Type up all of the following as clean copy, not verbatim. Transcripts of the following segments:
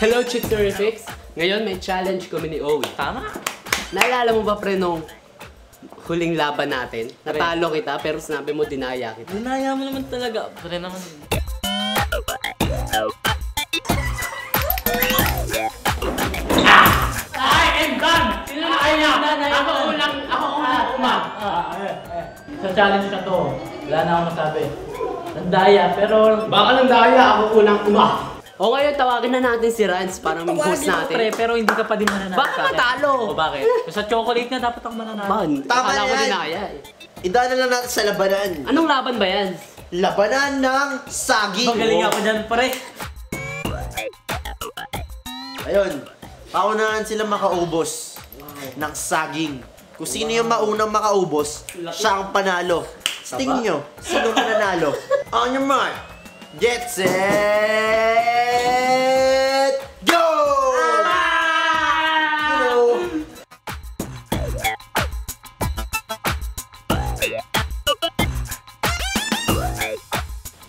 Hello, Chick Terrifics! Ngayon may challenge kami ni Owie. Tama. Naalala mo ba pre nung huling laban natin? Natalo kita pero sinabi mo dinaya kita. Dinaya mo naman talaga. Pre naman. I am done! Sino na kaya? Ako unang uma. Sa challenge na to, wala na akong masabi. Nandaya, pero... Baka nang daya ako unang uma. O ngayon tawagin na natin si Rance para mag-host natin. Pre, pero hindi ka pa din mananalo Baka sa akin. matalo. O bakit? Sa chocolate nga dapat ako mananalo. Ban, Tama akala ko yan. dinaya eh. Idaan na lang natin sa labanan. Anong laban ba yan? Labanan ng saging. Magaling ako dyan, pre. Ayun, paunahan sila makaubos ng saging. Kung sino yung maunang makaubos, siya ang panalo. Sa tingin nyo, sino mananalo? On your mark, get set, go! Go!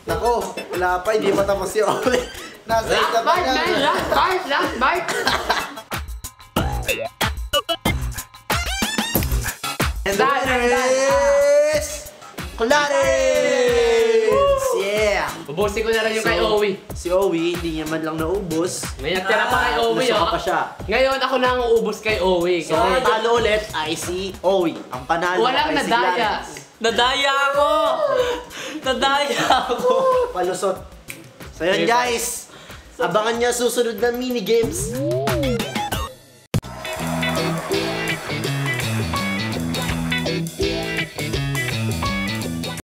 Nako, wala pa, hindi pa tapos si Ole. Nasa ita pa Bite, man! Last bite! Last bite! And the winner is Clarence! Yeah! Ubusin ko na rin yung kay Owie. Si Owie, hindi niya man lang naubos. May nagtira pa kay Owie, Nasuka oh. pa siya. Ngayon ako na ang uubos kay Owie. So, ang talo ulit ay si Owie. Ang panalo Walang ay si nadaya. Clarence. Nadaya ako! Nadaya ako! Palusot. So yun guys, abangan niyo susunod na mini games.